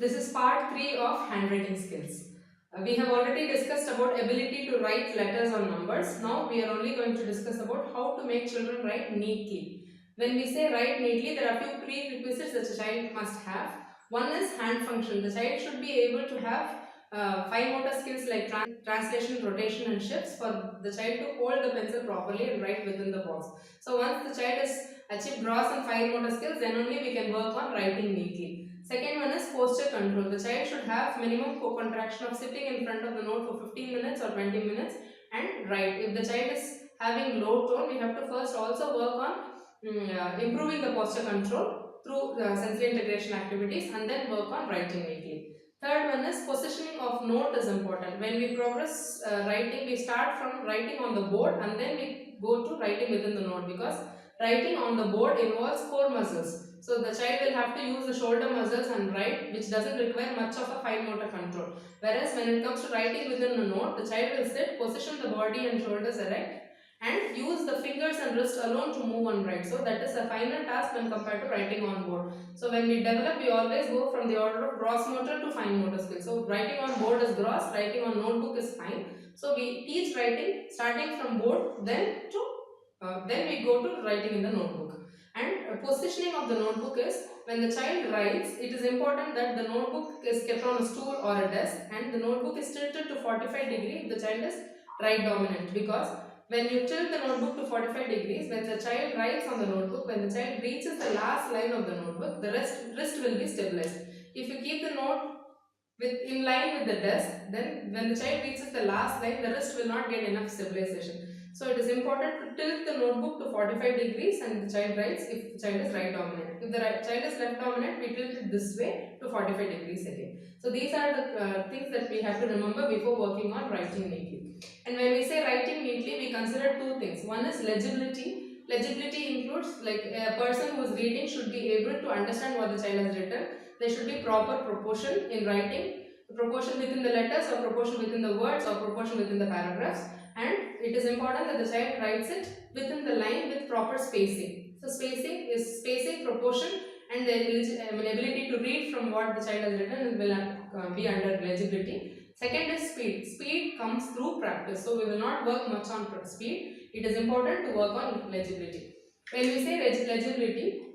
This is part 3 of handwriting skills. We have already discussed about ability to write letters or numbers. Now we are only going to discuss about how to make children write neatly. When we say write neatly, there are few prerequisites that a child must have. One is hand function. The child should be able to have fine motor skills like translation, rotation and shifts for the child to hold the pencil properly and write within the box. So once the child has achieved gross and fine motor skills, then only we can work on writing neatly. Second one is posture control. The child should have minimum co-contraction of sitting in front of the note for 15 minutes or 20 minutes and write. If the child is having low tone, we have to first also work on improving the posture control through sensory integration activities and then work on writing neatly. Third one is positioning of note is important. When we progress writing, we start from writing on the board and then we go to writing within the note, because writing on the board involves core muscles. So the child will have to use the shoulder muscles and write, which doesn't require much of a fine motor control. Whereas when it comes to writing within a note, the child will sit, position the body and shoulders erect and use the fingers and wrist alone to move and write. So that is a finer task when compared to writing on board. So when we develop, we always go from the order of gross motor to fine motor skills. So writing on board is gross, writing on notebook is fine. So we teach writing starting from board, then we go to writing in the notebook. And positioning of the notebook is, when the child writes, it is important that the notebook is kept on a stool or a desk and the notebook is tilted to 45 degrees if the child is right dominant, because when you tilt the notebook to 45 degrees, when the child writes on the notebook, when the child reaches the last line of the notebook, the wrist will be stabilized. If you keep the note in line with the desk, then when the child reaches the last line, the wrist will not get enough stabilization. So it is important to tilt the notebook to 45 degrees and the child writes if the child is right dominant. If the child is left dominant, we tilt it this way to 45 degrees again. So these are the things that we have to remember before working on writing neatly. And when we say writing neatly, we consider two things. One is legibility. Legibility includes, like, a person who is reading should be able to understand what the child has written. There should be proper proportion in writing, proportion within the letters or proportion within the words or proportion within the paragraphs. And it is important that the child writes it within the line with proper spacing. So spacing is spacing, proportion and the ability to read from what the child has written will be under legibility. Second is speed. Speed comes through practice. So we will not work much on speed. It is important to work on legibility. When we say legibility,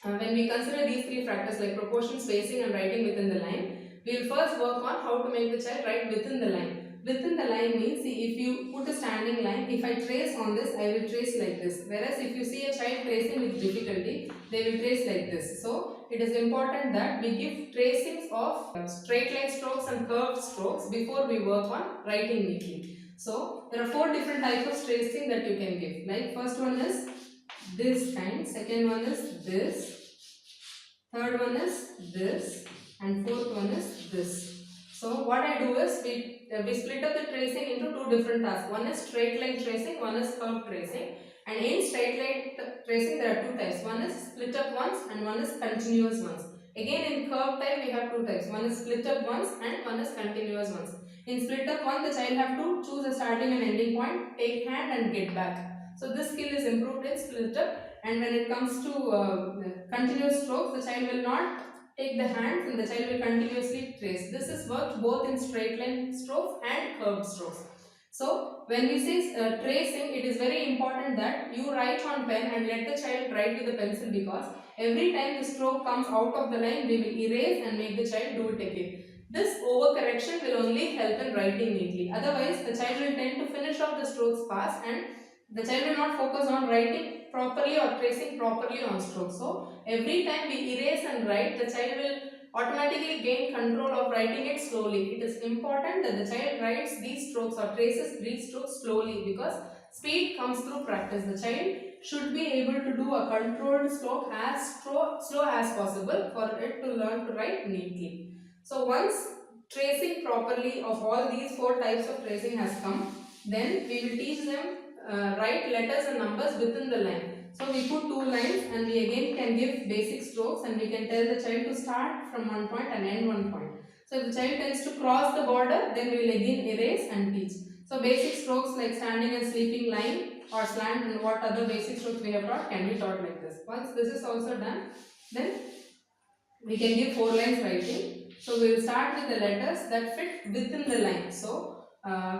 when we consider these three factors like proportion, spacing and writing within the line, we will first work on how to make the child write within the line. Within the line means, see, if you put a standing line, if I trace on this, I will trace like this. Whereas if you see a child tracing with difficulty, they will trace like this. So it is important that we give tracings of straight line strokes and curved strokes before we work on writing neatly. So there are 4 different types of tracing that you can give. Like, first one is this kind, second one is this, third one is this, and fourth one is this. So what I do is we split up the tracing into 2 different tasks. One is straight line tracing, one is curved tracing. And in straight line tracing there are 2 types. One is split up ones and one is continuous ones. Again, in curved type we have 2 types. One is split up ones and one is continuous ones. In split up one, the child have to choose a starting and ending point, take hand and get back. So this skill is improved in split up. And when it comes to continuous strokes, the child will not take the hands and the child will continuously trace. This is worked both in straight line strokes and curved strokes. So when we say tracing, it is very important that you write on pen and let the child write with the pencil, because every time the stroke comes out of the line, we will erase and make the child do it again. This overcorrection will only help in writing neatly. Otherwise, the child will tend to finish off the strokes fast and the child will not focus on writing properly or tracing properly on strokes. So every time we erase and write, the child will automatically gain control of writing it slowly. It is important that the child writes these strokes or traces these strokes slowly, because speed comes through practice. The child should be able to do a controlled stroke as slow as possible for it to learn to write neatly. So once tracing properly of all these 4 types of tracing has come, then we will teach them write letters and numbers within the line. So we put 2 lines and we again can give basic strokes and we can tell the child to start from one point and end one point. So if the child tends to cross the border, then we will again erase and teach. So basic strokes like standing and sleeping line or slant and what other basic strokes we have taught can be taught like this. Once this is also done, then we can give 4 lines writing. So we will start with the letters that fit within the line. So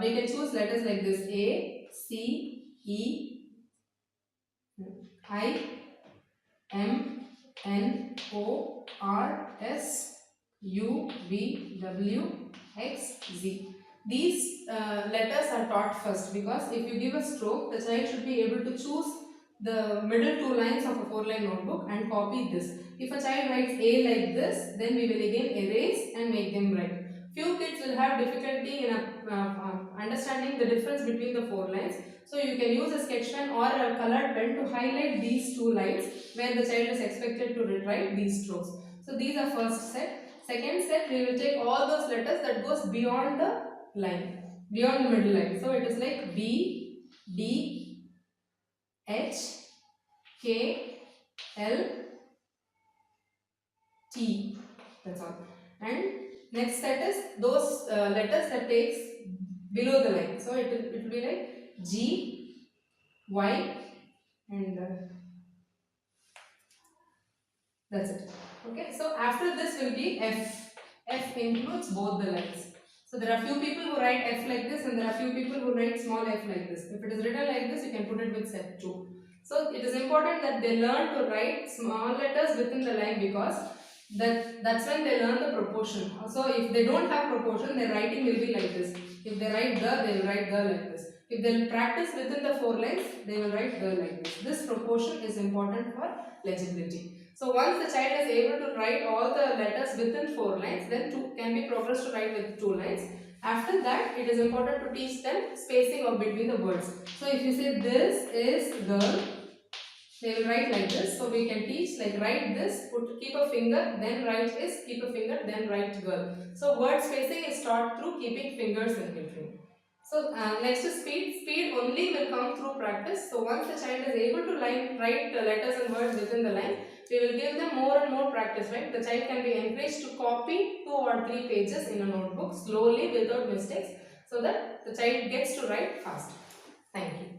we can choose letters like this: A, C, E, I, M, N, O, R, S, U, V, W, X, Z. These letters are taught first, because if you give a stroke, the child should be able to choose the middle two lines of a 4-line notebook and copy this. If a child writes A like this, then we will again erase and make them write. Few kids will have difficulty in understanding the difference between the 4 lines. So you can use a sketch pen or a colored pen to highlight these 2 lines where the child is expected to write these strokes. So these are first set. Second set, we will take all those letters that goes beyond the line, beyond the middle line. So it is like B, D, H, K, L, T. That's all. And next set is those letters that takes below the line. So it will be like G, Y, and that's it. Okay. So after this will be F. F includes both the lines. So there are few people who write F like this, and there are few people who write small f like this. If it is written like this, you can put it with step 2. So it is important that they learn to write small letters within the line, because that's when they learn the proportion. So if they don't have proportion, their writing will be like this. If they write the, they will write the like this. If they will practice within the 4 lines, they will write the like this. This proportion is important for legibility. So once the child is able to write all the letters within 4 lines, then can be progressed to write with 2 lines. After that, it is important to teach them spacing of between the words. So if you say this is girl, they will write like this. So we can teach like write this, keep a finger, then write is, keep a finger, then write girl. So word spacing is taught through keeping fingers in between. So next is speed. Speed only will come through practice. So once the child is able to write the letters and words within the line, we will give them more and more practice, right? The child can be encouraged to copy 2 or 3 pages in a notebook slowly without mistakes, so that the child gets to write fast. Thank you.